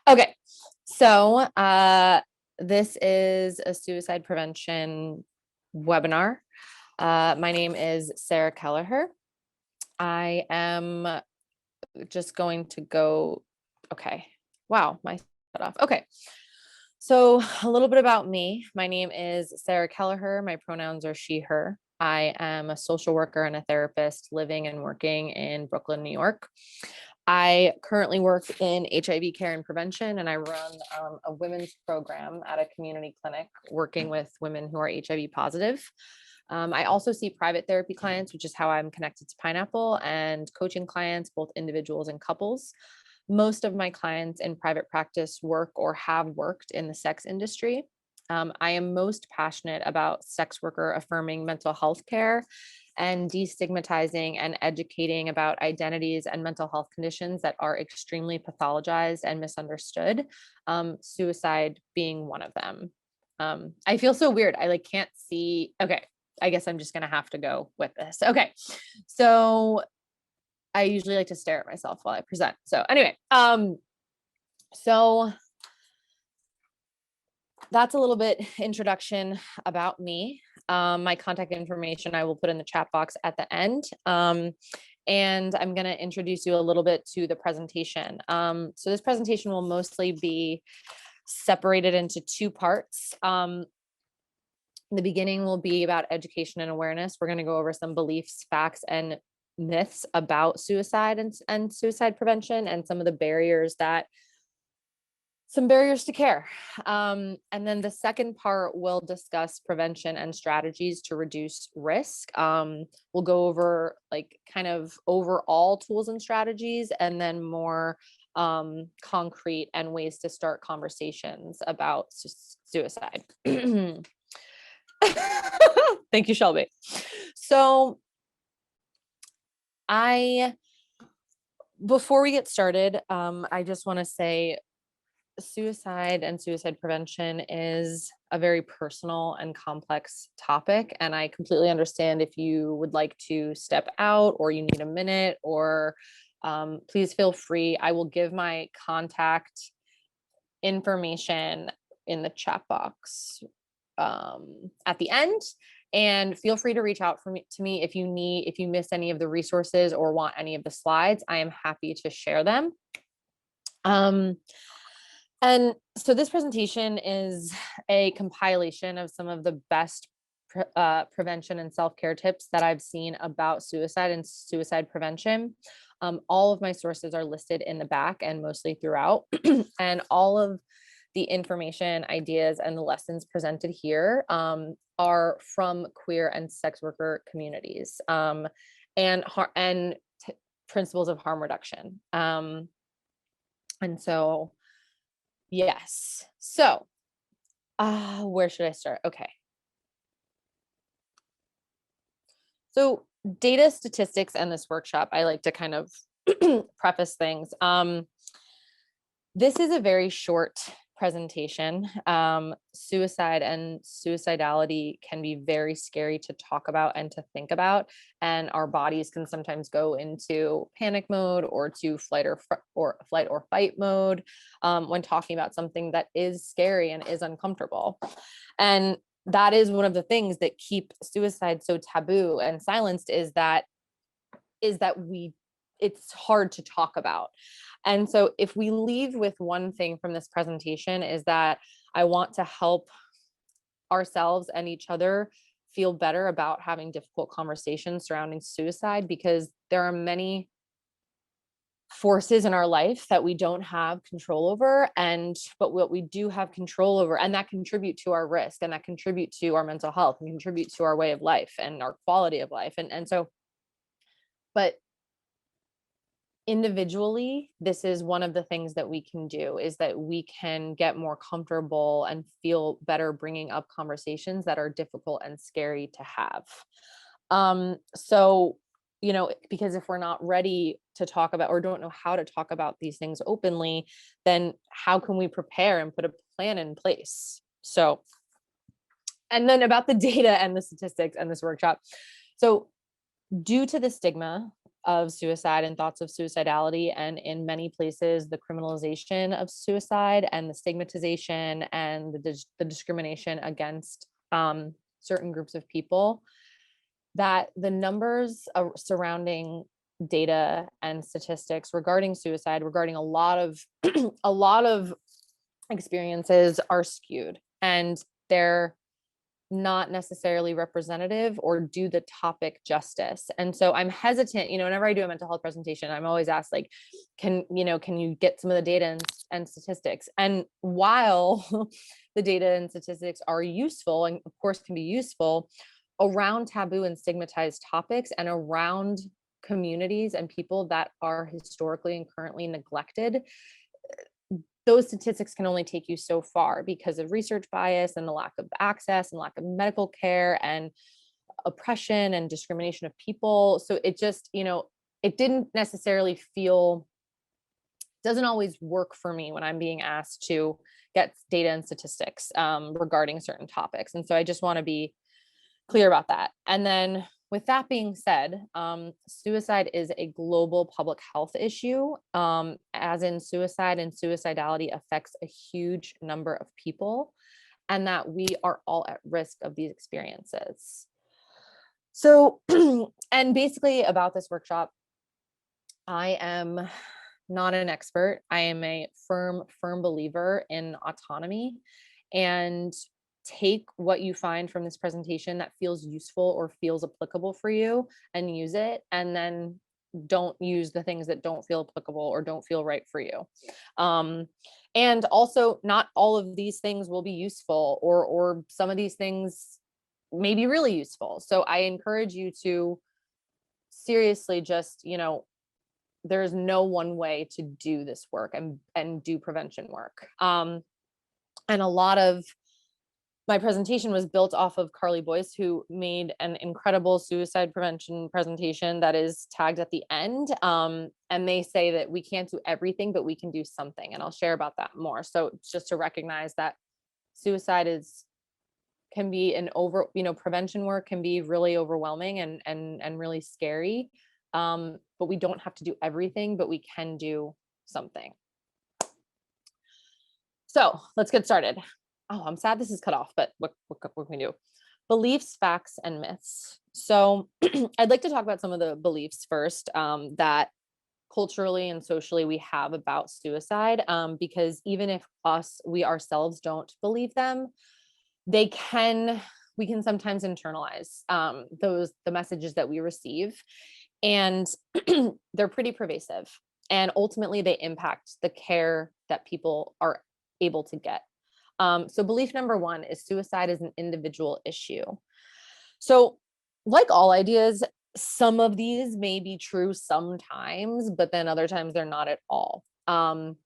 Okay. So, this is a suicide prevention webinar. My name is Sarah Kelleher. I am just going to go. Okay. Wow, my set off. Okay. So, a little bit about me. My name is Sarah Kelleher. My pronouns are she, her. I am a social worker and a therapist living and working in Brooklyn, New York. I currently work in HIV care and prevention, and I run a women's program at a community clinic working with women who are HIV positive. I also see private therapy clients, which is how I'm connected to Pineapple, and coaching clients, both individuals and couples. Most of my clients in private practice work or have worked in the sex industry. I am most passionate about sex worker affirming mental health care and destigmatizing and educating about identities and mental health conditions that are extremely pathologized and misunderstood, suicide being one of them. I feel so weird. I can't see. Okay, I guess I'm just gonna have to go with this. Okay, so I usually like to stare at myself while I present. So anyway, so that's a little bit introduction about me. My contact information I will put in the chat box at the end. And I'm going to introduce you a little bit to the presentation. So this presentation will mostly be separated into two parts. The beginning will be about education and awareness. We're going to go over some beliefs, facts, and myths about suicide and suicide prevention, and some of the barriers to care. And then the second part will discuss prevention and strategies to reduce risk. We'll go over kind of overall tools and strategies, and then more concrete and ways to start conversations about suicide. Thank you, Shelby. So before we get started, I just want to say suicide and suicide prevention is a very personal and complex topic. And I completely understand if you would like to step out or you need a minute, or please feel free. I will give my contact information in the chat box at the end. And feel free to reach out to me if you miss any of the resources or want any of the slides. I am happy to share them. And so this presentation is a compilation of some of the best prevention and self-care tips that I've seen about suicide and suicide prevention. All of my sources are listed in the back and mostly throughout. And all of the information, ideas, and the lessons presented here are from queer and sex worker communities, and principles of harm reduction. And so, yes. So, where should I start? Okay. So data, statistics, and this workshop, I like to kind of preface things. This is a very short presentation. Suicide and suicidality can be very scary to talk about and to think about, and our bodies can sometimes go into panic mode or to flight or fight mode when talking about something that is scary and is uncomfortable. And that is one of the things that keep suicide so taboo and silenced, is that it's hard to talk about. And so if we leave with one thing from this presentation, is that I want to help ourselves and each other feel better about having difficult conversations surrounding suicide, because there are many forces in our life that we don't have control over, but what we do have control over, and that contribute to our risk, and that contribute to our mental health, and contribute to our way of life and our quality of life. But individually, this is one of the things that we can do, is that we can get more comfortable and feel better bringing up conversations that are difficult and scary to have. So, because if we're not ready to talk about, or don't know how to talk about these things openly, then how can we prepare and put a plan in place? So, and then about the data and the statistics and this workshop. So due to the stigma of suicide and thoughts of suicidality, and in many places, the criminalization of suicide and the stigmatization and the discrimination against certain groups of people, that the numbers surrounding data and statistics regarding suicide, regarding a lot of a lot of experiences are skewed, and they're not necessarily representative or do the topic justice. And so I'm hesitant, whenever I do a mental health presentation, I'm always asked, like, can you get some of the data and statistics? And while the data and statistics are useful and of course can be useful around taboo and stigmatized topics and around communities and people that are historically and currently neglected, those statistics can only take you so far because of research bias and the lack of access and lack of medical care and oppression and discrimination of people. So it just, it didn't necessarily doesn't always work for me when I'm being asked to get data and statistics regarding certain topics. And so I just want to be clear about that. And then with that being said, suicide is a global public health issue, as in suicide and suicidality affects a huge number of people, and that we are all at risk of these experiences. So, and basically about this workshop, I am not an expert. I am a firm believer in autonomy, and take what you find from this presentation that feels useful or feels applicable for you and use it, and then don't use the things that don't feel applicable or don't feel right for you. And also, not all of these things will be useful, or some of these things may be really useful. So I encourage you to seriously just, there's no one way to do this work and do prevention work. And a lot of my presentation was built off of Carly Boyce, who made an incredible suicide prevention presentation that is tagged at the end. And they say that we can't do everything, but we can do something. And I'll share about that more. So just to recognize that suicide can be prevention work can be really overwhelming and really scary. But we don't have to do everything, but we can do something. So let's get started. Oh, I'm sad this is cut off, but what can we do? Beliefs, facts, and myths. So I'd like to talk about some of the beliefs first, that culturally and socially we have about suicide, because even if we ourselves don't believe them, we can sometimes internalize the messages that we receive, and they're pretty pervasive, and ultimately they impact the care that people are able to get. So belief number one is suicide is an individual issue. So like all ideas, some of these may be true sometimes, but then other times they're not at all. And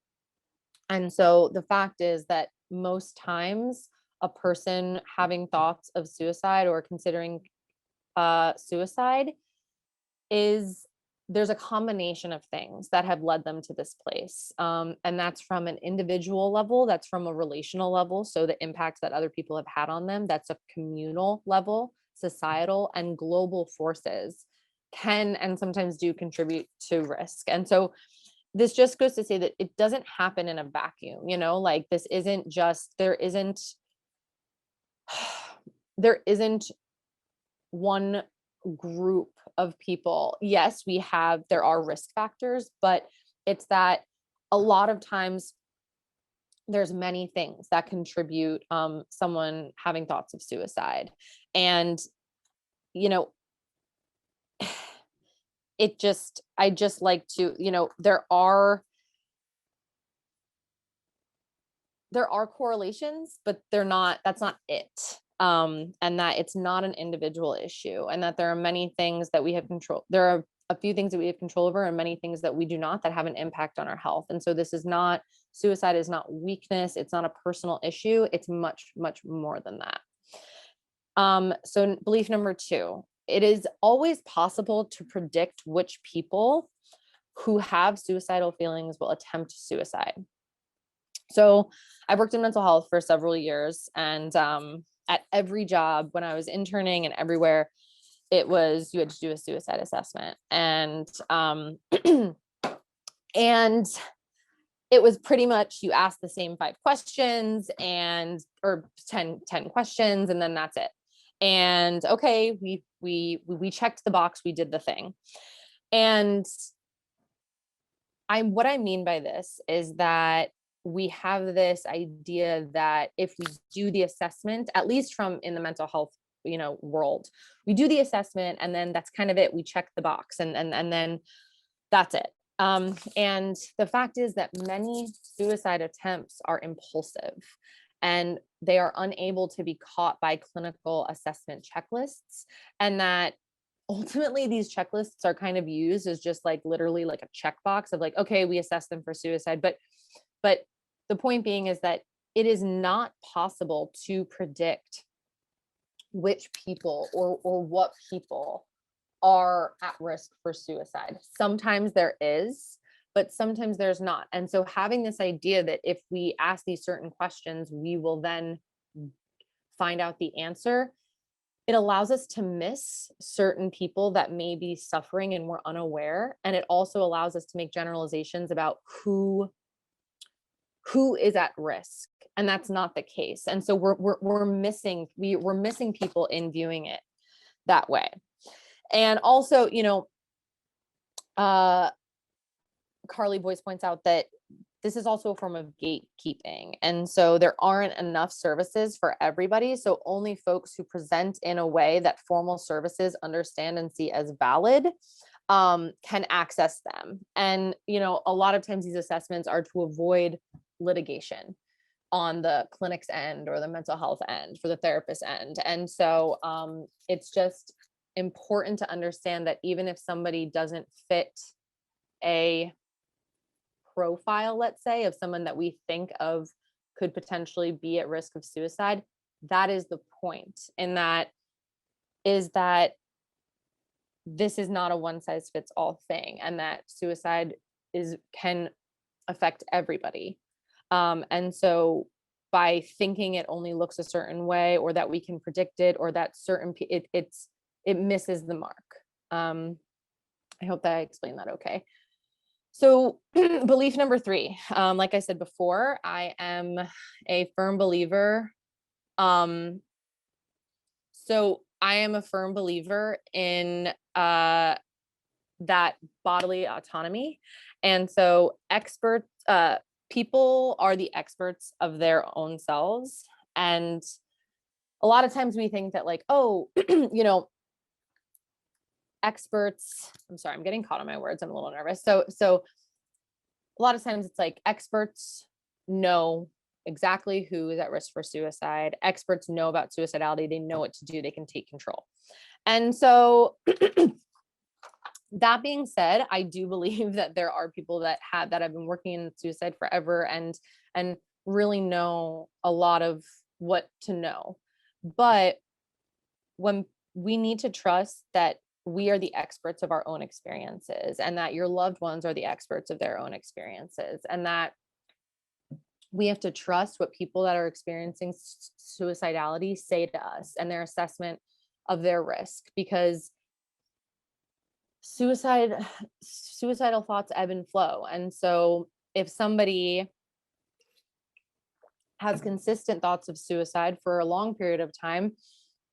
so the fact is that most times a person having thoughts of suicide or considering suicide there's a combination of things that have led them to this place. And that's from an individual level, that's from a relational level. So the impacts that other people have had on them, that's a communal level, societal and global forces can and sometimes do contribute to risk. And so this just goes to say that it doesn't happen in a vacuum, like there isn't one group of people. Yes, there are risk factors, but it's that a lot of times there's many things that contribute someone having thoughts of suicide. And I just like to, there are correlations, but that's not it. And that it's not an individual issue, and that there are many things that we have control. There are a few things that we have control over and many things that we do not, that have an impact on our health. And so suicide is not weakness. It's not a personal issue. It's much, much more than that. So belief number two, it is always possible to predict which people who have suicidal feelings will attempt suicide. So I've worked in mental health for several years, and at every job when I was interning and everywhere, you had to do a suicide assessment, and and it was pretty much, you ask the same 5 questions or 10 questions, and then that's it. And okay, we checked the box, we did the thing. And what I mean by this is that we have this idea that if we do the assessment, at least from in the mental health, world, we do the assessment and then that's kind of it. We check the box and then that's it. And the fact is that many suicide attempts are impulsive and they are unable to be caught by clinical assessment checklists. And that ultimately these checklists are kind of used as just like literally like a checkbox of like, okay, we assess them for suicide. But the point being is that it is not possible to predict which people or what people are at risk for suicide. Sometimes there is, but sometimes there's not. And so having this idea that if we ask these certain questions, we will then find out the answer, it allows us to miss certain people that may be suffering and we're unaware. And it also allows us to make generalizations about who is at risk. And that's not the case. And so we're missing people in viewing it that way. And also, Carly Boyce points out that this is also a form of gatekeeping. And so there aren't enough services for everybody. So only folks who present in a way that formal services understand and see as valid can access them. And, a lot of times these assessments are to avoid litigation on the clinic's end or the mental health end for the therapist end. And so it's just important to understand that even if somebody doesn't fit a profile, let's say, of someone that we think of could potentially be at risk of suicide, that is the point. And that is that this is not a one size fits all thing, and that suicide can affect everybody. And so by thinking it only looks a certain way, or that we can predict it, or that it misses the mark. I hope that I explained that okay. So belief number 3, like I said before, I am a firm believer. So I am a firm believer in that bodily autonomy. And so people are the experts of their own selves. And a lot of times we think that like, oh, experts, I'm sorry, I'm getting caught on my words. I'm a little nervous. So a lot of times it's like experts know exactly who is at risk for suicide. Experts know about suicidality. They know what to do. They can take control. And so that being said, I do believe that there are people that have been working in suicide forever and really know a lot of what to know. But when we need to trust that we are the experts of our own experiences, and that your loved ones are the experts of their own experiences, and that we have to trust what people that are experiencing suicidality say to us and their assessment of their risk, because suicidal thoughts ebb and flow. And so if somebody has consistent thoughts of suicide for a long period of time,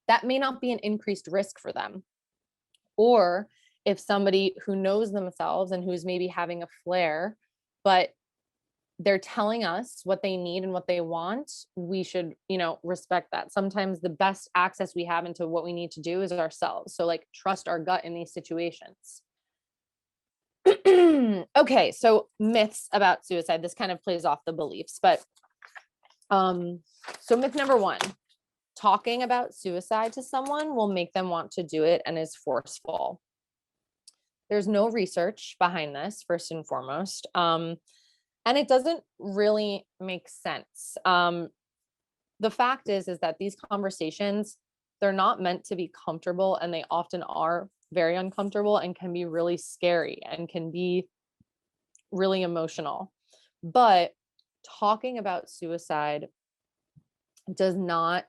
that may not be an increased risk for them. Or if somebody who knows themselves and who's maybe having a flare, but they're telling us what they need and what they want, we should, respect that. Sometimes the best access we have into what we need to do is ourselves. So like trust our gut in these situations. Okay, so myths about suicide. This kind of plays off the beliefs, but so myth number 1, talking about suicide to someone will make them want to do it and is forceful. There's no research behind this, first and foremost. And it doesn't really make sense. The fact is that these conversations, they're not meant to be comfortable, and they often are very uncomfortable and can be really scary and can be really emotional. But talking about suicide does not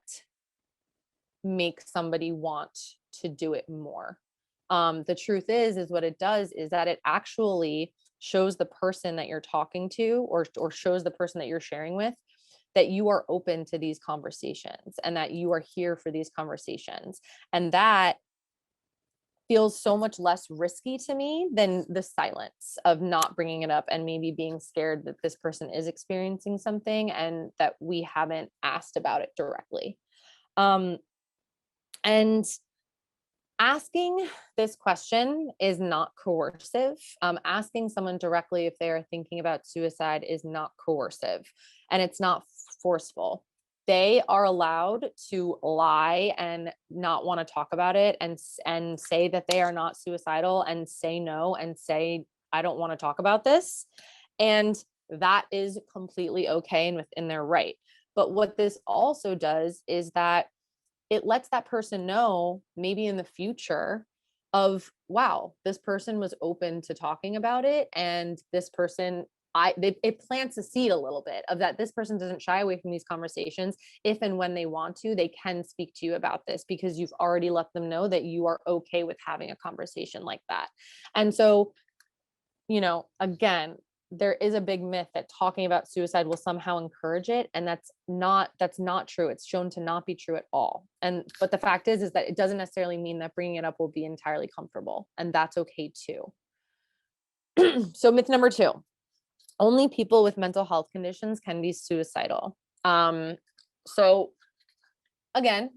make somebody want to do it more. The truth is what it does is that it actually shows the person that you're talking to, or shows the person that you're sharing with, that you are open to these conversations and that you are here for these conversations. And that feels so much less risky to me than the silence of not bringing it up and maybe being scared that this person is experiencing something and that we haven't asked about it directly. And asking this question is not coercive. Asking someone directly if they are thinking about suicide is not coercive, and it's not forceful. They are allowed to lie and not want to talk about it, and say that they are not suicidal, and say no, and say, I don't want to talk about this. And that is completely okay and within their right. But what this also does is that it lets that person know, maybe in the future, of, wow, this person was open to talking about it, and this person, it plants a seed a little bit of that this person doesn't shy away from these conversations. If and when they want to, they can speak to you about this because you've already let them know that you are okay with having a conversation like that. And so, again, there is a big myth that talking about suicide will somehow encourage it, and that's not true. It's shown to not be true at all. But the fact is that it doesn't necessarily mean that bringing it up will be entirely comfortable, and that's okay too. So myth number 2: only people with mental health conditions can be suicidal. So again,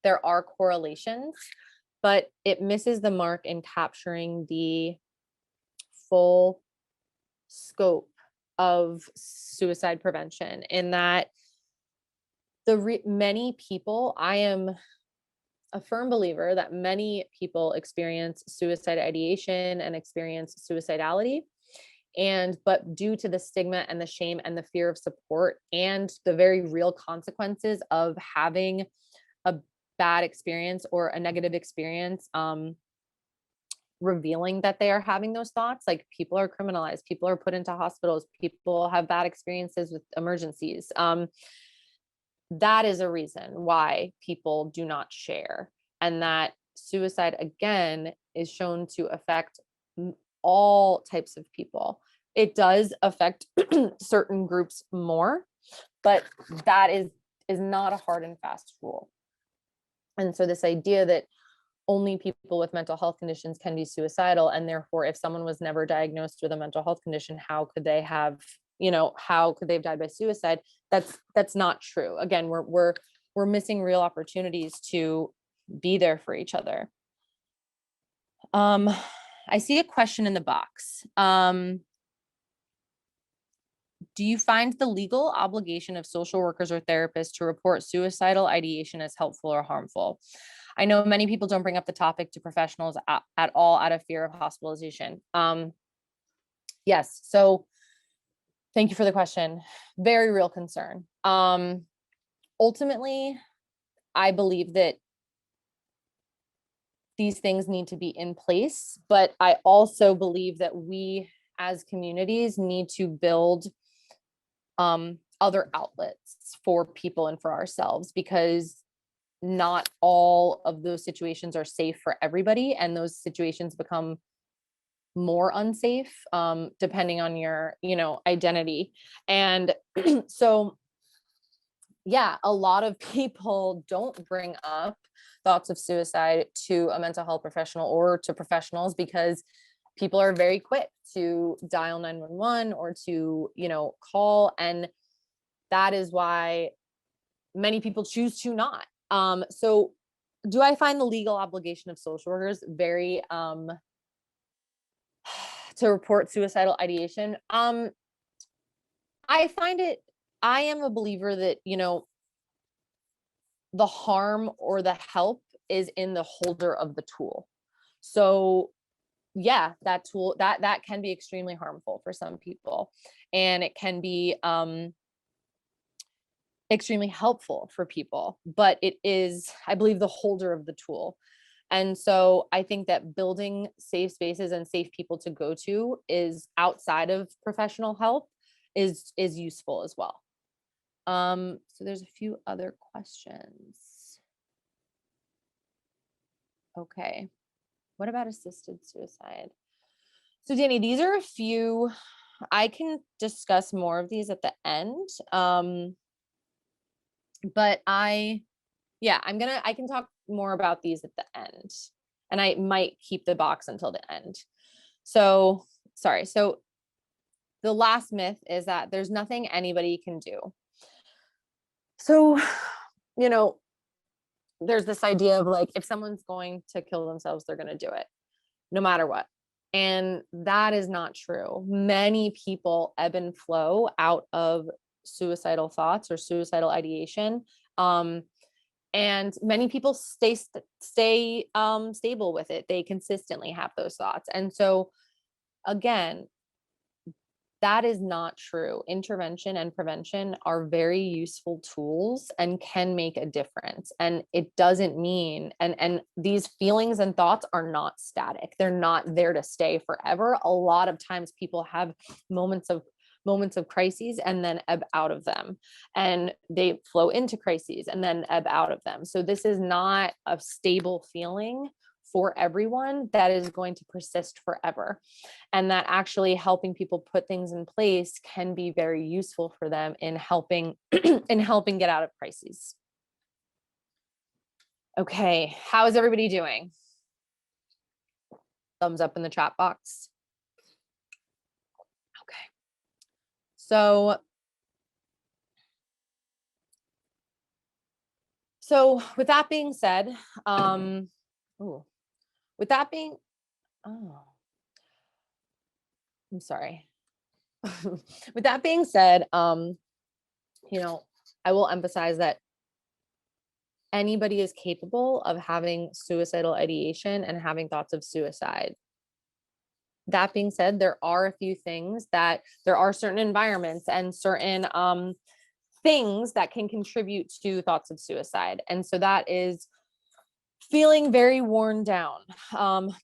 there are correlations, but it misses the mark in capturing the full scope of suicide prevention, in that many people, I am a firm believer that many people experience suicide ideation and experience suicidality. But due to the stigma and the shame and the fear of support and the very real consequences of having a bad experience or a negative experience, revealing that they are having those thoughts, like people are criminalized, people are put into hospitals, people have bad experiences with emergencies. That is a reason why people do not share, and that suicide, again, is shown to affect all types of people. It does affect certain groups more, but that is not a hard and fast rule. And so this idea that only people with mental health conditions can be suicidal, and therefore if someone was never diagnosed with a mental health condition, how could they have died by suicide? That's not true. Again, we're missing real opportunities to be there for each other. I see a question in the box. Do you find the legal obligation of social workers or therapists to report suicidal ideation as helpful or harmful? I know many people don't bring up the topic to professionals at all out of fear of hospitalization. Yes. So thank you for the question. Very real concern. Ultimately, I believe that these things need to be in place, but I also believe that we as communities need to build other outlets for people and for ourselves, because not all of those situations are safe for everybody, and those situations become more unsafe depending on your identity. And so yeah, a lot of people don't bring up thoughts of suicide to a mental health professional or to professionals, because people are very quick to dial 911 or to call, and that is why many people choose to not. So do I find the legal obligation of social workers very to report suicidal ideation? I am a believer that the harm or the help is in the holder of the tool. So yeah, that tool that can be extremely harmful for some people, and it can be extremely helpful for people, but it is, I believe, the holder of the tool. And so I think that building safe spaces and safe people to go to is outside of professional help is useful as well. So there's a few other questions. Okay. What about assisted suicide? So Danny, these are a few, I can discuss more of these at the end. But I can talk more about these at the end, and I might keep the box until the end. So, sorry. So the last myth is that there's nothing anybody can do. So, you know, there's this idea of like, if someone's going to kill themselves, they're going to do it no matter what. And that is not true. Many people ebb and flow out of suicidal thoughts or suicidal ideation. And many people stay stable with it. They consistently have those thoughts. And so again, that is not true. Intervention and prevention are very useful tools and can make a difference. And it doesn't mean, and these feelings and thoughts are not static. They're not there to stay forever. A lot of times people have moments of crises and then ebb out of them, and they flow into crises and then ebb out of them. So this is not a stable feeling for everyone that is going to persist forever, and that actually helping people put things in place can be very useful for them in helping in helping get out of crises. Okay, how is everybody doing? Thumbs up in the chat box. Okay. So with that being said, with that being, oh, I'm sorry. With that being said, you know, I will emphasize that anybody is capable of having suicidal ideation and having thoughts of suicide. That being said, there are a few things that there are certain environments and certain things that can contribute to thoughts of suicide. And so that is feeling very worn down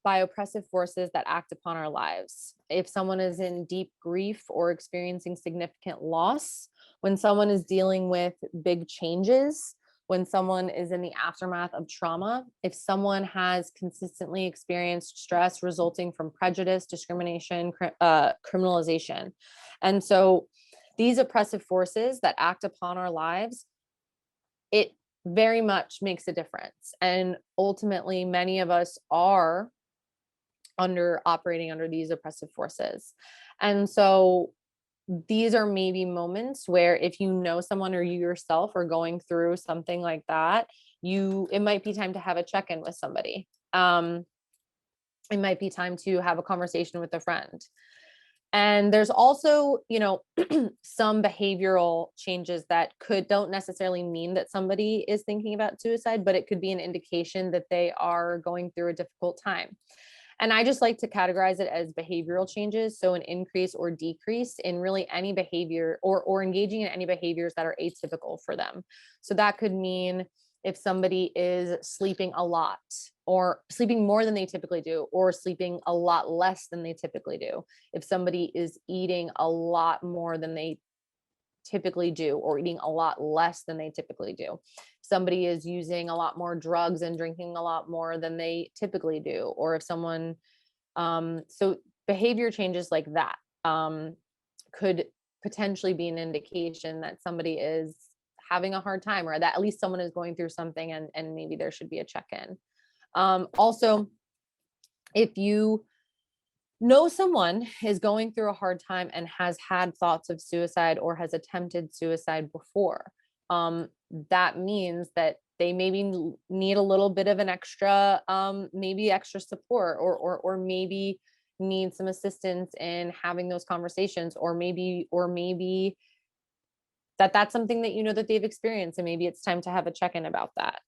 by oppressive forces that act upon our lives. If someone is in deep grief or experiencing significant loss, when someone is dealing with big changes, when someone is in the aftermath of trauma, if someone has consistently experienced stress resulting from prejudice, discrimination, criminalization. And so these oppressive forces that act upon our lives, it very much makes a difference. And ultimately, many of us are operating under these oppressive forces. And so these are maybe moments where if you know someone or you yourself are going through something like that, it might be time to have a check-in with somebody. It might be time to have a conversation with a friend. And there's also, some behavioral changes that don't necessarily mean that somebody is thinking about suicide, but it could be an indication that they are going through a difficult time. And I just like to categorize it as behavioral changes. So an increase or decrease in really any behavior or engaging in any behaviors that are atypical for them. So that could mean if somebody is sleeping a lot or sleeping more than they typically do, or sleeping a lot less than they typically do. If somebody is eating a lot more than they typically do, or eating a lot less than they typically do. Somebody is using a lot more drugs and drinking a lot more than they typically do. Or if someone, so behavior changes like that could potentially be an indication that somebody is having a hard time, or that at least someone is going through something, and maybe there should be a check-in. Also, if you know someone is going through a hard time and has had thoughts of suicide or has attempted suicide before, that means that they maybe need a little bit of an extra, maybe extra support, or maybe need some assistance in having those conversations, or maybe that's something that that they've experienced, and maybe it's time to have a check-in about that.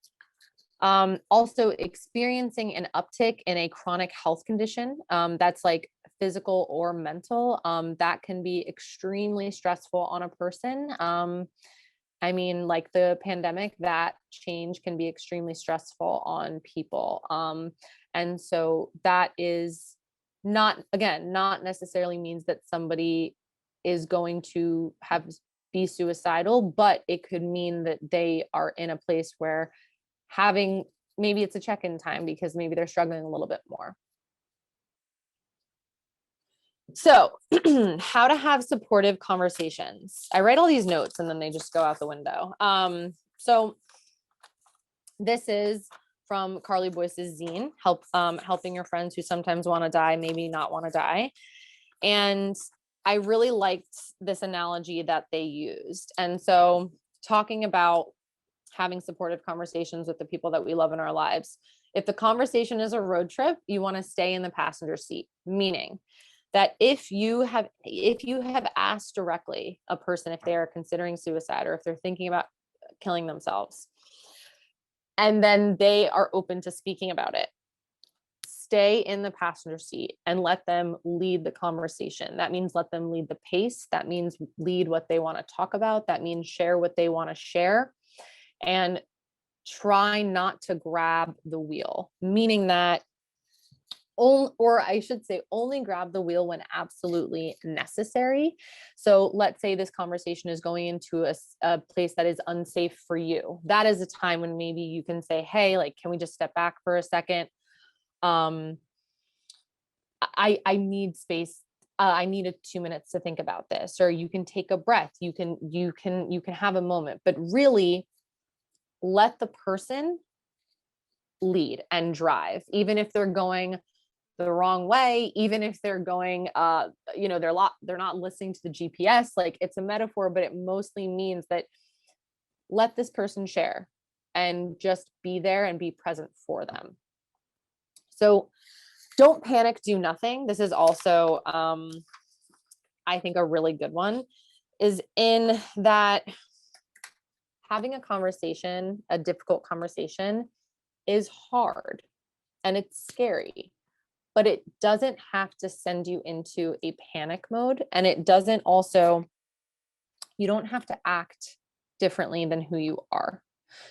Also, experiencing an uptick in a chronic health condition, that's like physical or mental, that can be extremely stressful on a person. I mean, like the pandemic, that change can be extremely stressful on people. And so that is not necessarily means that somebody is going to be suicidal, but it could mean that they are in a place where having maybe it's a check-in time because maybe they're struggling a little bit more. So how to have supportive conversations. I write all these notes and then they just go out the window. So this is from Carly Boyce's zine, helping your friends who sometimes want to die, maybe not want to die. And I really liked this analogy that they used. And so talking about having supportive conversations with the people that we love in our lives. If the conversation is a road trip, you want to stay in the passenger seat, meaning that if you have asked directly a person if they are considering suicide or if they're thinking about killing themselves, and then they are open to speaking about it, stay in the passenger seat and let them lead the conversation. That means let them lead the pace. That means lead what they want to talk about. That means share what they want to share. And try not to grab the wheel, meaning that, or I should say, only grab the wheel when absolutely necessary. So let's say this conversation is going into a place that is unsafe for you. That is a time when maybe you can say, hey, like, can we just step back for a second? I need space. I needed 2 minutes to think about this, or you can take a breath. You can have a moment, but really let the person lead and drive, even if they're going the wrong way, even if they're going, they're not listening to the GPS. Like, it's a metaphor, but it mostly means that let this person share and just be there and be present for them. So don't panic, do nothing. This is also, I think, a really good one, is in that having a conversation, a difficult conversation, is hard and it's scary, but it doesn't have to send you into a panic mode. And it doesn't also, you don't have to act differently than who you are.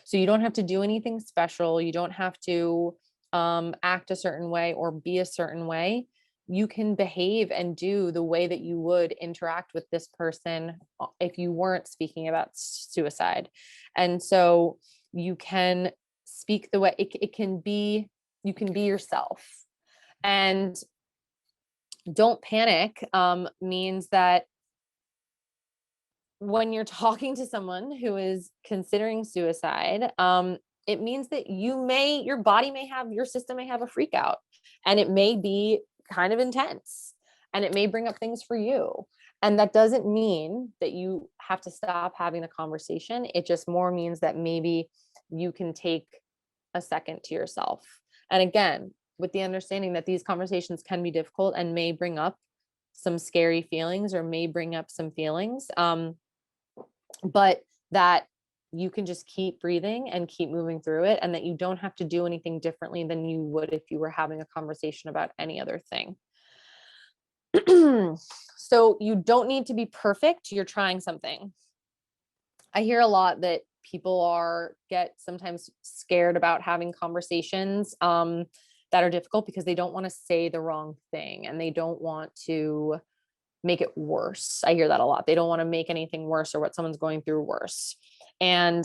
So you don't have to do anything special. You don't have to act a certain way or be a certain way. You can behave and do the way that you would interact with this person if you weren't speaking about suicide. And so you can speak the way it can be, you can be yourself. And don't panic means that when you're talking to someone who is considering suicide, it means that your body may have, your system may have a freak out, and it may be kind of intense, and it may bring up things for you. And that doesn't mean that you have to stop having the conversation. It just more means that maybe you can take a second to yourself. And again, with the understanding that these conversations can be difficult and may bring up some scary feelings or may bring up some feelings, but that you can just keep breathing and keep moving through it, and that you don't have to do anything differently than you would if you were having a conversation about any other thing. So you don't need to be perfect. You're trying something. I hear a lot that people get sometimes scared about having conversations that are difficult because they don't want to say the wrong thing and they don't want to make it worse. I hear that a lot. They don't want to make anything worse or what someone's going through worse. And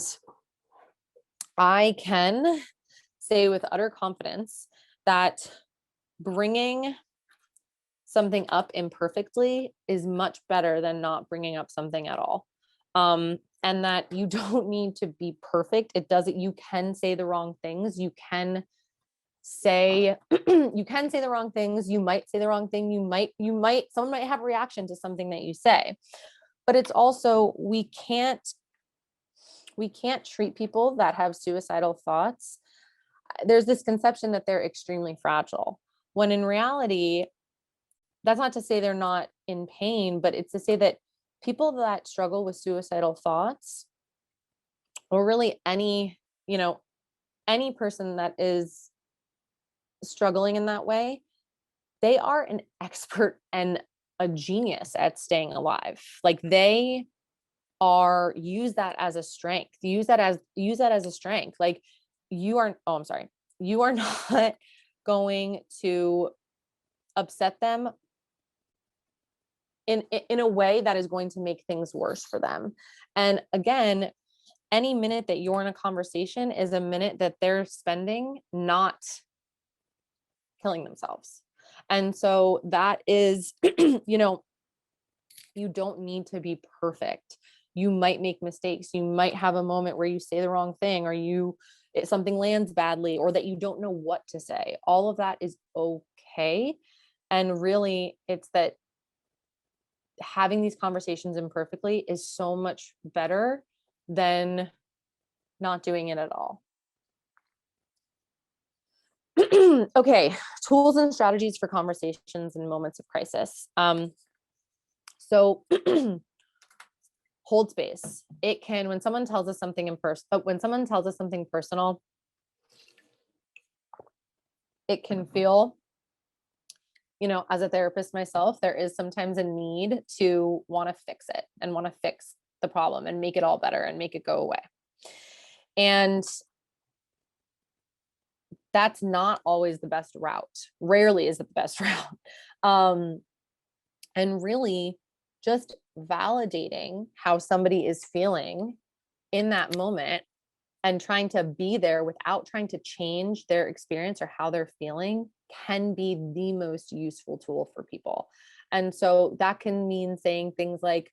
I can say with utter confidence that bringing something up imperfectly is much better than not bringing up something at all. And that you don't need to be perfect. You can say the wrong things. You can say the wrong things. You might say the wrong thing. Someone might have a reaction to something that you say, but it's also, we can't treat people that have suicidal thoughts. There's this conception that they're extremely fragile, when in reality, that's not to say they're not in pain, but it's to say that people that struggle with suicidal thoughts, or really any person that is struggling in that way, they are an expert and a genius at staying alive. Like, they use that as a strength. Use that as a strength. Like, you are not going to upset them in a way that is going to make things worse for them. And again, any minute that you're in a conversation is a minute that they're spending not killing themselves. And so that is, you know, you don't need to be perfect. You might make mistakes. You might have a moment where you say the wrong thing, or something lands badly, or that you don't know what to say. All of that is okay. And really, it's that having these conversations imperfectly is so much better than not doing it at all. Okay, tools and strategies for conversations in moments of crisis. So hold space. It can, when someone tells us something when someone tells us something personal, it can feel, you know, as a therapist myself, there is sometimes a need to want to fix it and want to fix the problem and make it all better and make it go away. And that's not always the best route. Rarely is it the best route. And really just validating how somebody is feeling in that moment and trying to be there without trying to change their experience or how they're feeling can be the most useful tool for people. And so that can mean saying things like,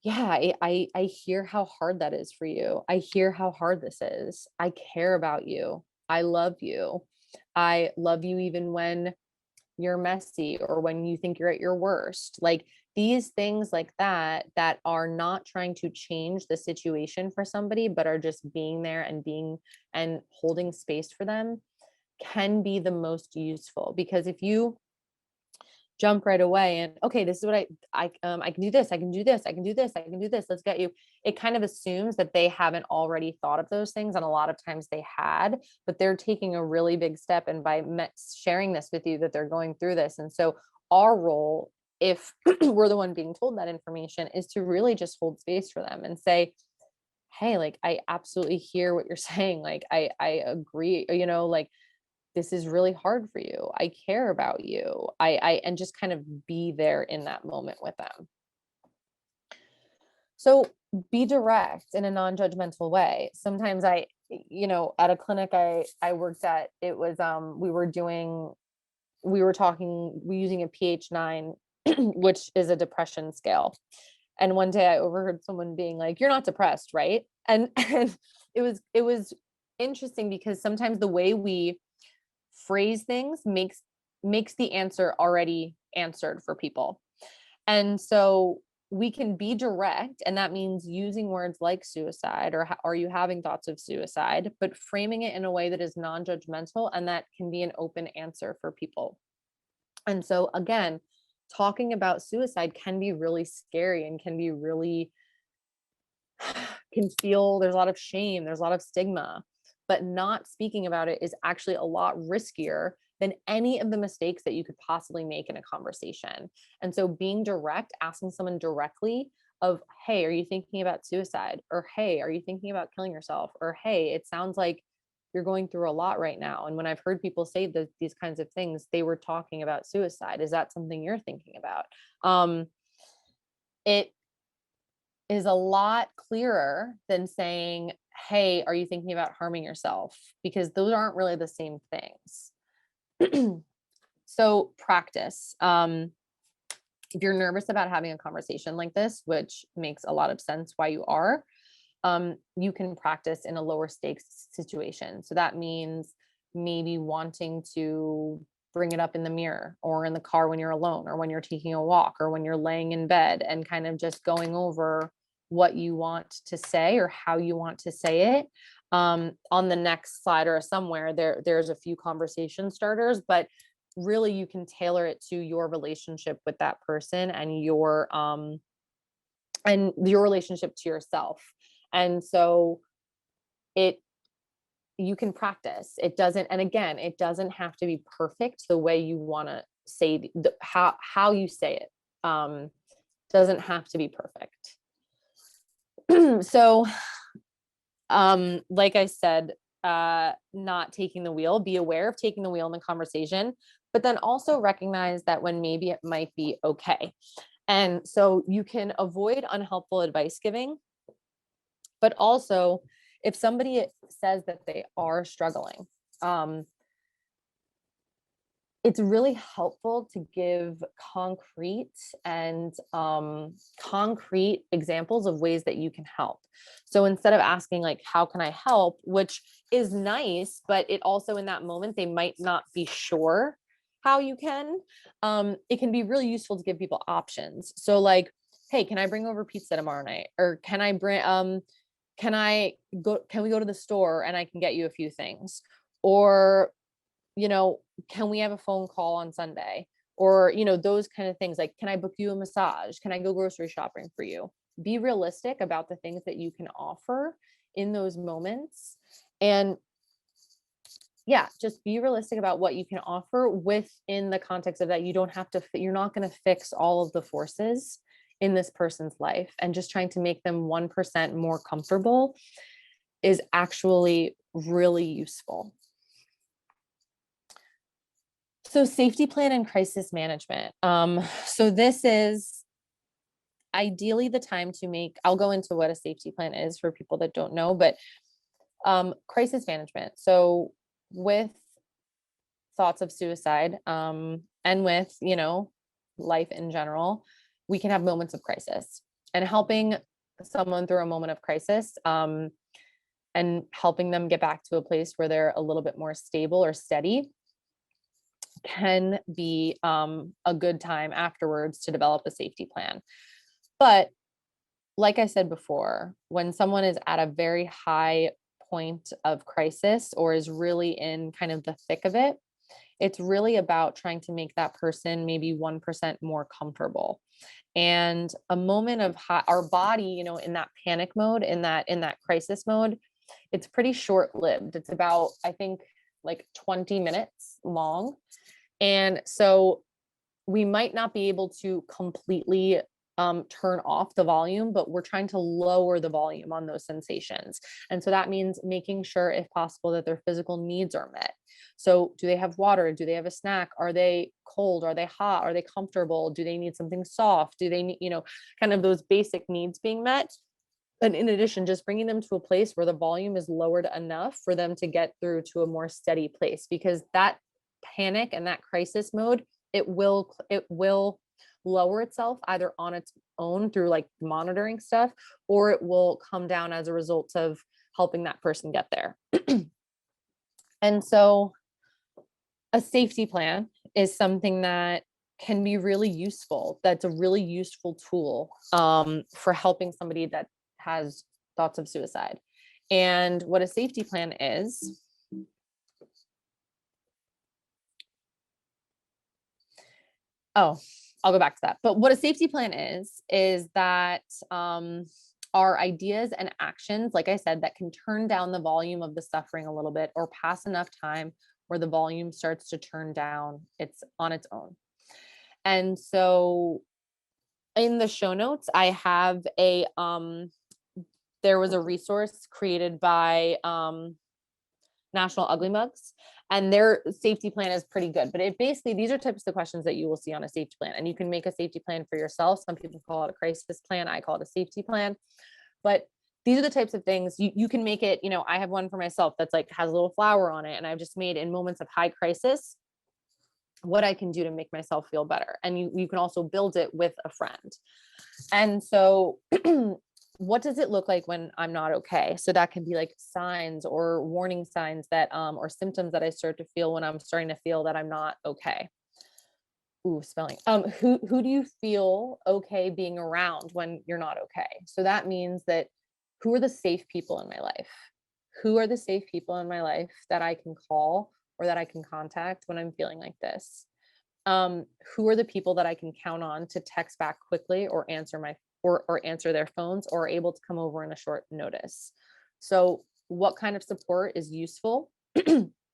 yeah, I hear how hard that is for you. I hear how hard this is. I care about you. I love you. I love you even when you're messy or when you think you're at your worst. Like these things like that are not trying to change the situation for somebody, but are just being there and holding space for them can be the most useful. Because if you jump right away and, okay, this is what I can do this, I can do this, I can do this, I can do this, let's get you, it kind of assumes that they haven't already thought of those things. And a lot of times they had, but they're taking a really big step. And by sharing this with you, that they're going through this. And so our role, if we're the one being told that information, is to really just hold space for them and say, hey, like, I absolutely hear what you're saying. Like, I agree, you know, like, this is really hard for you. I care about you. And just kind of be there in that moment with them. So be direct in a non-judgmental way. Sometimes you know, at a clinic I worked at, it was, we were using a PH9, which is a depression scale. And one day I overheard someone being like, "You're not depressed, right?" And it was interesting because sometimes the way we phrase things makes the answer already answered for people. And so we can be direct, and that means using words like suicide or are you having thoughts of suicide, but framing it in a way that is non-judgmental and that can be an open answer for people. And so again, talking about suicide can be really scary and can be really can feel, there's a lot of shame, there's a lot of stigma, but not speaking about it is actually a lot riskier than any of the mistakes that you could possibly make in a conversation. And so being direct, asking someone directly of, hey, are you thinking about suicide? Or, hey, are you thinking about killing yourself? Or, hey, it sounds like you're going through a lot right now. And when I've heard people say these kinds of things, they were talking about suicide. Is that something you're thinking about? It is a lot clearer than saying, hey, are you thinking about harming yourself? Because those aren't really the same things. So practice. If you're nervous about having a conversation like this, which makes a lot of sense why you are, you can practice in a lower stakes situation. So that means maybe wanting to bring it up in the mirror or in the car when you're alone or when you're taking a walk or when you're laying in bed and kind of just going over what you want to say or how you want to say it. On the next slide or somewhere there's a few conversation starters, but really you can tailor it to your relationship with that person and your relationship to yourself. And so you can practice. It doesn't, and again, it doesn't have to be perfect the way you want to say how you say it. Doesn't have to be perfect. So, like I said, not taking the wheel, be aware of taking the wheel in the conversation, but then also recognize that when maybe it might be okay. And so you can avoid unhelpful advice giving But also, if somebody says that they are struggling, it's really helpful to give concrete and concrete examples of ways that you can help. So instead of asking like, how can I help, which is nice, but it also in that moment, they might not be sure how you can, it can be really useful to give people options. So like, hey, can I bring over pizza tomorrow night? Or can we go to the store and I can get you a few things? Or, can we have a phone call on Sunday? Or, those kind of things. Like, can I book you a massage? Can I go grocery shopping for you? Be realistic about the things that you can offer in those moments. And yeah, just be realistic about what you can offer within the context of that. You don't have to, you're not going to fix all of the forces in this person's life, and just trying to make them 1% more comfortable is actually really useful. So safety plan and crisis management. So this is ideally the time to make, I'll go into what a safety plan is for people that don't know, but crisis management. So with thoughts of suicide, and with, life in general, we can have moments of crisis, and helping someone through a moment of crisis, and helping them get back to a place where they're a little bit more stable or steady can be a good time afterwards to develop a safety plan. But like I said before, when someone is at a very high point of crisis or is really in kind of the thick of it, it's really about trying to make that person maybe 1% more comfortable. And a moment of our body, in that panic mode, in that crisis mode, it's pretty short lived. It's about, I think, like 20 minutes long. And so we might not be able to completely turn off the volume, but we're trying to lower the volume on those sensations. And so that means making sure, if possible, that their physical needs are met. So do they have water? Do they have a snack? Are they cold? Are they hot? Are they comfortable? Do they need something soft? Do they need, kind of those basic needs being met? And in addition, just bringing them to a place where the volume is lowered enough for them to get through to a more steady place, because that panic and that crisis mode, it will lower itself either on its own through like monitoring stuff, or it will come down as a result of helping that person get there. And so a safety plan is something that can be really useful. That's a really useful tool for helping somebody that has thoughts of suicide. And what a safety plan is, I'll go back to that. But what a safety plan is that are ideas and actions, like I said, that can turn down the volume of the suffering a little bit, or pass enough time where the volume starts to turn down it's on its own. And so in the show notes, I have there was a resource created by National Ugly Mugs, and their safety plan is pretty good. But it basically, these are types of questions that you will see on a safety plan, and you can make a safety plan for yourself. Some people call it a crisis plan. I call it a safety plan. But these are the types of things you can make it. I have one for myself that's like has a little flower on it, and I've just made, in moments of high crisis, what I can do to make myself feel better. And you can also build it with a friend. And so what does it look like when I'm not okay? So that can be like signs or warning signs that or symptoms that I start to feel when I'm starting to feel that I'm not okay. Ooh, spelling. Who do you feel okay being around when you're not okay? So that means that, who are the safe people in my life? Who are the safe people in my life that I can call or that I can contact when I'm feeling like this? Who are the people that I can count on to text back quickly, or answer or answer their phones, or are able to come over in a short notice? So what kind of support is useful?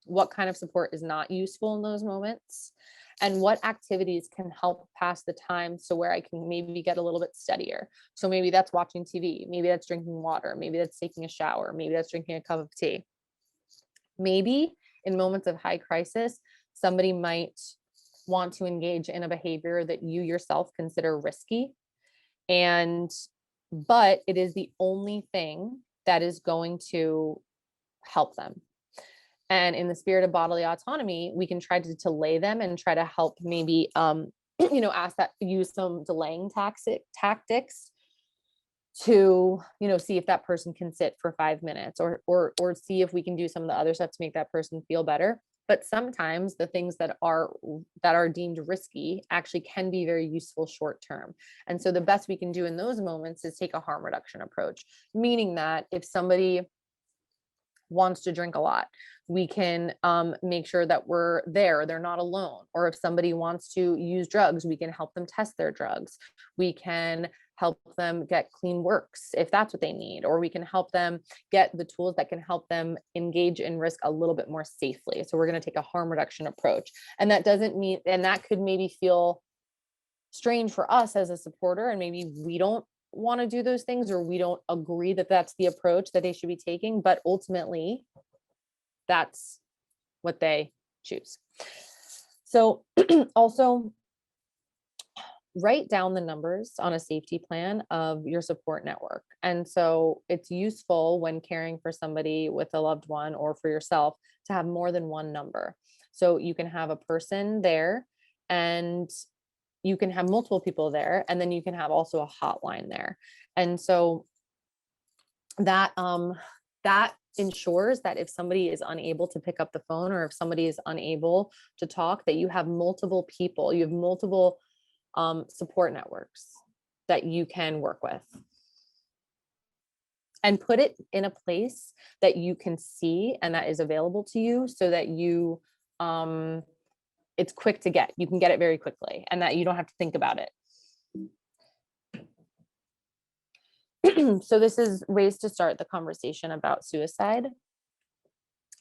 What kind of support is not useful in those moments? And what activities can help pass the time, so where I can maybe get a little bit steadier? So maybe that's watching TV, maybe that's drinking water, maybe that's taking a shower, maybe that's drinking a cup of tea. Maybe in moments of high crisis, somebody might want to engage in a behavior that you yourself consider risky, but it is the only thing that is going to help them. And in the spirit of bodily autonomy, we can try to delay them and try to help maybe, ask that, use some delaying tactics to, see if that person can sit for 5 minutes, or see if we can do some of the other stuff to make that person feel better. But sometimes the things that are deemed risky actually can be very useful short term. And so the best we can do in those moments is take a harm reduction approach, meaning that if somebody wants to drink a lot, we can make sure that we're there, they're not alone. Or if somebody wants to use drugs, we can help them test their drugs. We can help them get clean works if that's what they need, or we can help them get the tools that can help them engage in risk a little bit more safely. So we're going to take a harm reduction approach. And that doesn't mean, and that could maybe feel strange for us as a supporter, and maybe we don't want to do those things, or we don't agree that that's the approach that they should be taking, but ultimately that's what they choose. So also write down the numbers on a safety plan of your support network. And so it's useful when caring for somebody with a loved one or for yourself to have more than one number. So you can have a person there, and you can have multiple people there, and then you can have also a hotline there. And so that ensures that if somebody is unable to pick up the phone, or if somebody is unable to talk, that you have multiple people, you have multiple support networks that you can work with. And put it in a place that you can see and that is available to you, so that you it's quick to get. You can get it very quickly, and that you don't have to think about it. So this is ways to start the conversation about suicide.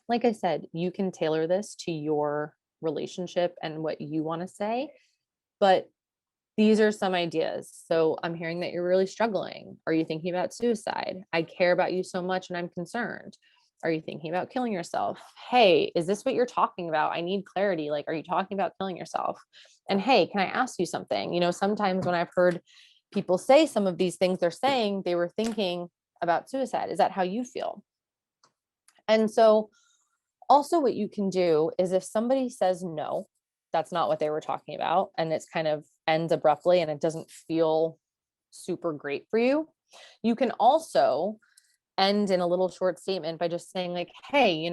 Like I said, you can tailor this to your relationship and what you want to say, but these are some ideas. So I'm hearing that you're really struggling. Are you thinking about suicide? I care about you so much and I'm concerned. Are you thinking about killing yourself? Hey, is this what you're talking about? I need clarity. Like, are you talking about killing yourself? And hey, can I ask you something? Sometimes when I've heard people say some of these things, they're saying they were thinking about suicide. Is that how you feel? And so also what you can do is, if somebody says no, that's not what they were talking about, and it's kind of ends abruptly and it doesn't feel super great for you, you can also end in a little short statement by just saying like, hey,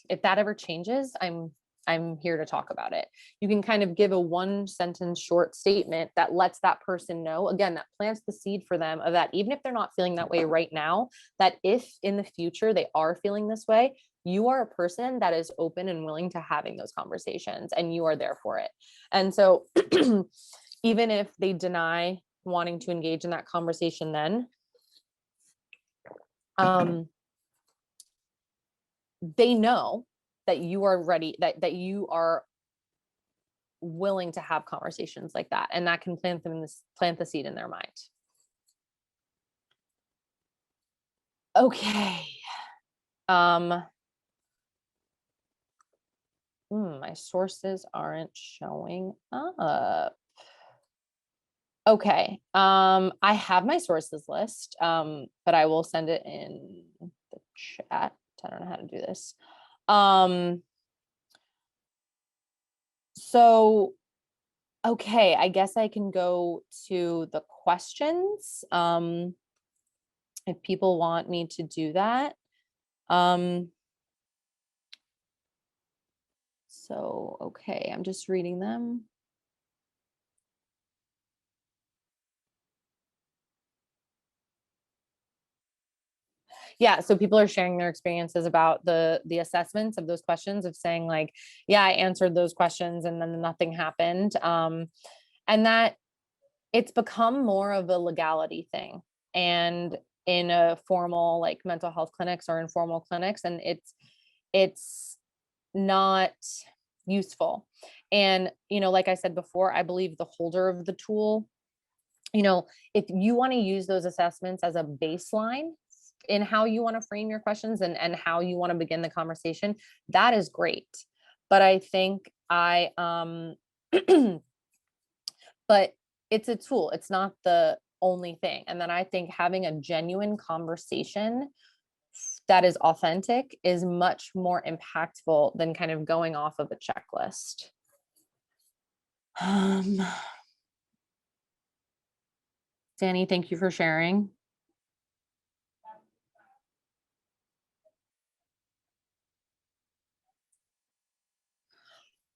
if that ever changes, I'm here to talk about it. You can kind of give a 1-sentence short statement that lets that person know, again, that plants the seed for them of that, even if they're not feeling that way right now, that if in the future they are feeling this way, you are a person that is open and willing to having those conversations, and you are there for it. And so even if they deny wanting to engage in that conversation, then they know that you are ready, that you are willing to have conversations like that, and that can plant the seed in their mind. Okay. My sources aren't showing up. Okay. I have my sources list, but I will send it in the chat. I don't know how to do this. So, okay, I guess I can go to the questions, if people want me to do that. So, okay, I'm just reading them. Yeah, so people are sharing their experiences about the assessments of those questions, of saying like, yeah, I answered those questions and then nothing happened. And that it's become more of a legality thing, and in a formal like mental health clinics or informal clinics, and it's not useful. And like I said before, I believe the holder of the tool, if you want to use those assessments as a baseline in how you want to frame your questions and how you want to begin the conversation, that is great. But I think but it's a tool. It's not the only thing. And then I think having a genuine conversation that is authentic is much more impactful than kind of going off of a checklist. Danny, thank you for sharing.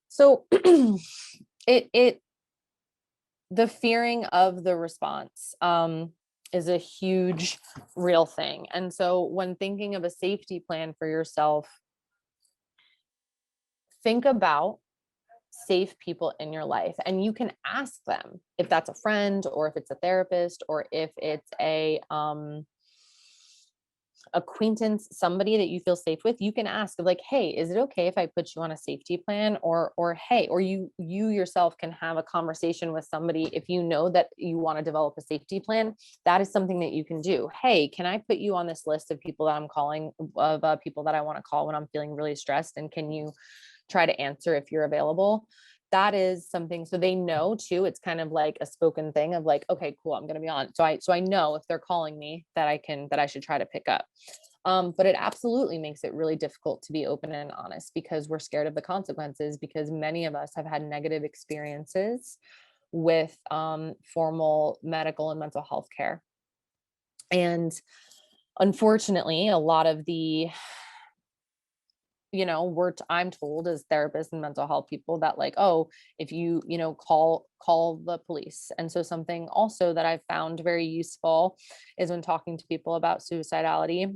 So the fearing of the response is a huge real thing. And so when thinking of a safety plan for yourself, think about safe people in your life, and you can ask them if that's a friend or if it's a therapist or if it's a acquaintance, somebody that you feel safe with. You can ask like, hey, is it okay if I put you on a safety plan? Or hey, or you yourself can have a conversation with somebody. If you know that you want to develop a safety plan, that is something that you can do. Hey, can I put you on this list of people that I'm calling, of people that I want to call when I'm feeling really stressed, and can you try to answer if you're available? That is something, so they know too. It's kind of like a spoken thing of like, okay, cool, I'm going to be on. So I know if they're calling me that I should try to pick up. But it absolutely makes it really difficult to be open and honest because we're scared of the consequences, because many of us have had negative experiences with formal medical and mental health care. And unfortunately, a lot of the, I'm told as therapists and mental health people that like, oh, if you, call the police. And so something also that I've found very useful is when talking to people about suicidality,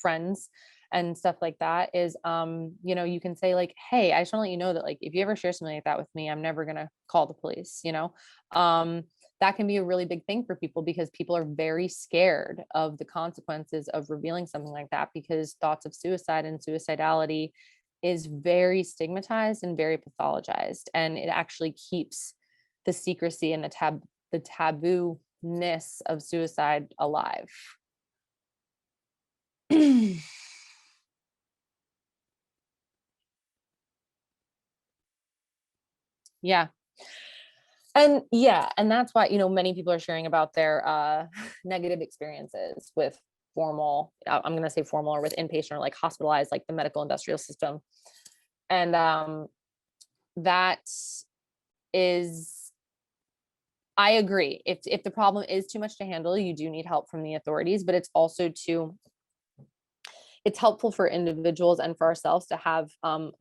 friends and stuff like that is, you can say like, hey, I just want to let you know that like, if you ever share something like that with me, I'm never going to call the police, that can be a really big thing for people because people are very scared of the consequences of revealing something like that, because thoughts of suicide and suicidality is very stigmatized and very pathologized, and it actually keeps the secrecy and the taboo-ness of suicide alive. Yeah. And that's why, many people are sharing about their negative experiences with formal, I'm going to say formal, or with inpatient or like hospitalized, like the medical industrial system. And that is, I agree. If the problem is too much to handle, you do need help from the authorities, but it's also it's helpful for individuals and for ourselves to have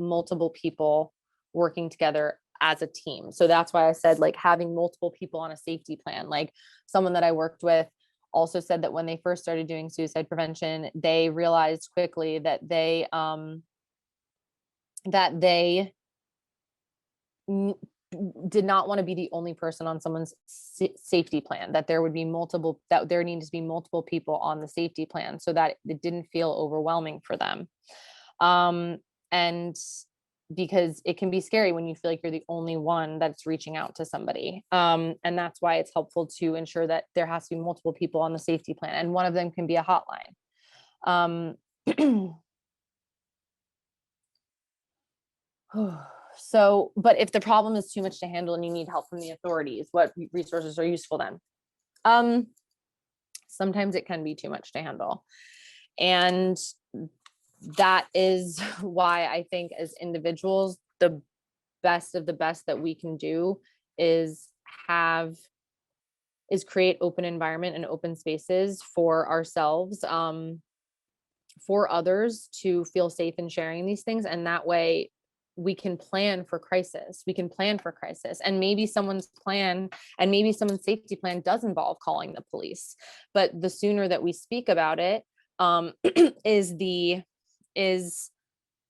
multiple people working together as a team. So that's why I said like having multiple people on a safety plan. Like someone that I worked with also said that when they first started doing suicide prevention, they realized quickly that they did not want to be the only person on someone's safety plan, that there needed to be multiple people on the safety plan so that it didn't feel overwhelming for them. And because it can be scary when you feel like you're the only one that's reaching out to somebody. And that's why it's helpful to ensure that there has to be multiple people on the safety plan, and one of them can be a hotline. So, but if the problem is too much to handle and you need help from the authorities, what resources are useful then? Sometimes it can be too much to handle. And that is why I think as individuals, the best of the best that we can do is create open environment and open spaces for ourselves, for others to feel safe in sharing these things. And that way we can plan for crisis. And maybe someone's safety plan does involve calling the police. But the sooner that we speak about it, is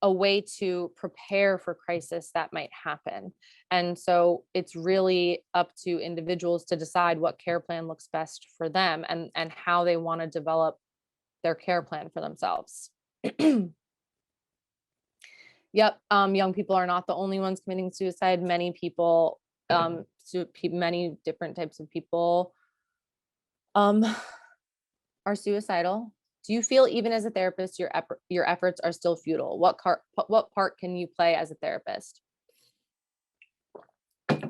a way to prepare for crisis that might happen. And so it's really up to individuals to decide what care plan looks best for them, and how they want to develop their care plan for themselves. Yep. Young people are not the only ones committing suicide. Many people, many different types of people, are suicidal. Do you feel even as a therapist, your efforts are still futile? What part can you play as a therapist?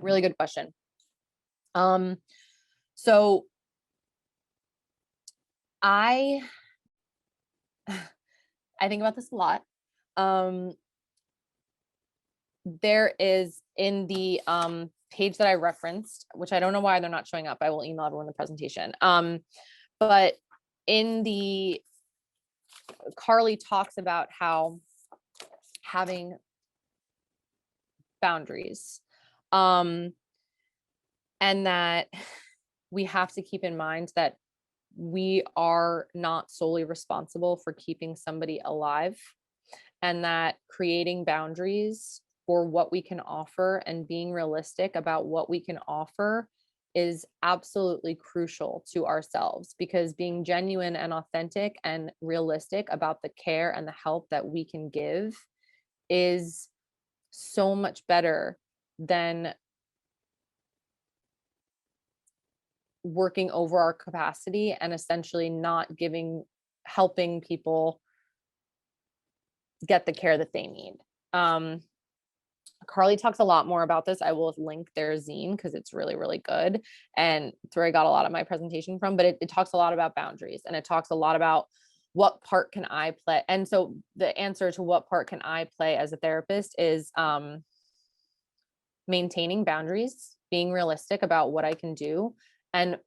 Really good question. So I I think about this a lot. Um, there is in the page that I referenced, which I don't know why they're not showing up. I will email everyone the presentation. But in the Carly talks about how having boundaries, and that we have to keep in mind that we are not solely responsible for keeping somebody alive, and that creating boundaries for what we can offer and being realistic about what we can offer is absolutely crucial to ourselves, because being genuine and authentic and realistic about the care and the help that we can give is so much better than working over our capacity and essentially not helping people get the care that they need. Um, Carly talks a lot more about this. I will link their zine because it's really, really good. And it's where I got a lot of my presentation from, but it talks a lot about boundaries, and it talks a lot about what part can I play. And so the answer to what part can I play as a therapist is maintaining boundaries, being realistic about what I can do, and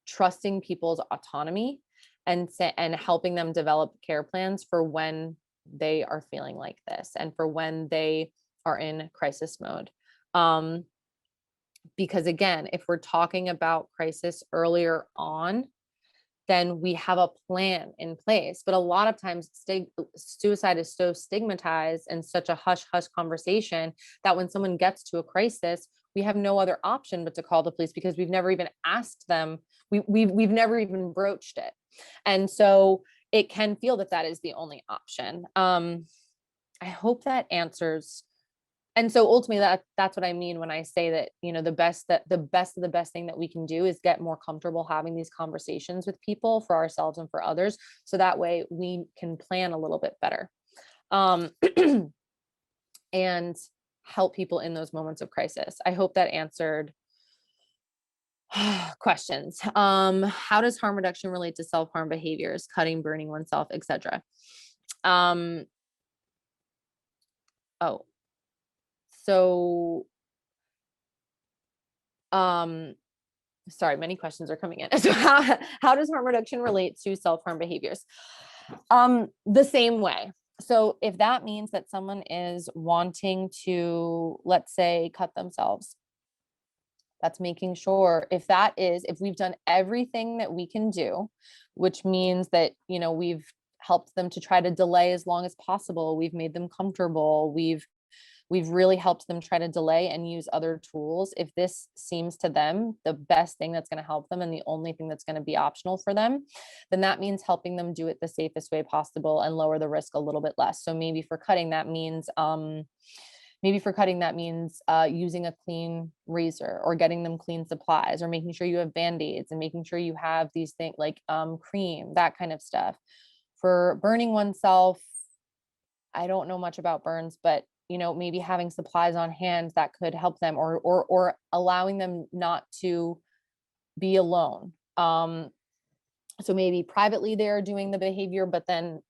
trusting people's autonomy, and helping them develop care plans for when they are feeling like this and for when they are in crisis mode. Because again, if we're talking about crisis earlier on, then we have a plan in place. But a lot of times, suicide is so stigmatized and such a hush hush conversation that when someone gets to a crisis, we have no other option but to call the police, because we've never even asked them. We've never even broached it, and so it can feel that that is the only option. I hope that answers. And so ultimately, that's what I mean when I say that, the best of the best thing that we can do is get more comfortable having these conversations with people, for ourselves and for others, so that way we can plan a little bit better, um, and help people in those moments of crisis. I hope that answered questions. How does harm reduction relate to self-harm behaviors, cutting, burning oneself, etc.? Um, oh, so um sorry, many questions are coming in. So how does harm reduction relate to self-harm behaviors? The same way. So if that means that someone is wanting to, let's say, cut themselves, that's making sure, if we've done everything that we can do, which means that, we've helped them to try to delay as long as possible. We've made them comfortable. We've really helped them try to delay and use other tools. If this seems to them the best thing that's going to help them and the only thing that's going to be optional for them, then that means helping them do it the safest way possible and lower the risk a little bit less. So maybe for cutting, that means using a clean razor, or getting them clean supplies, or making sure you have band-aids, and making sure you have these things like cream, that kind of stuff. For burning oneself, I don't know much about burns, but maybe having supplies on hand that could help them, or allowing them not to be alone. So maybe privately they're doing the behavior, but then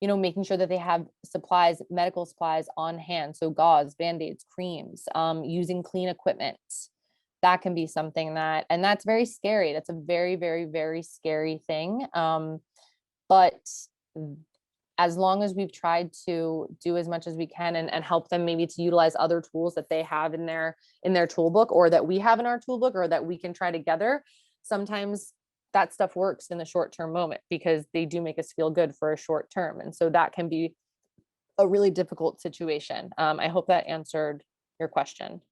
making sure that they have supplies, medical supplies on hand. So gauze, band-aids, creams, using clean equipment. That can be something and that's very scary. That's a very, very, very scary thing. But as long as we've tried to do as much as we can, and help them maybe to utilize other tools that they have in their toolbook, or that we have in our toolbook, or that we can try together, sometimes that stuff works in the short-term moment, because they do make us feel good for a short term. And so that can be a really difficult situation. I hope that answered your question.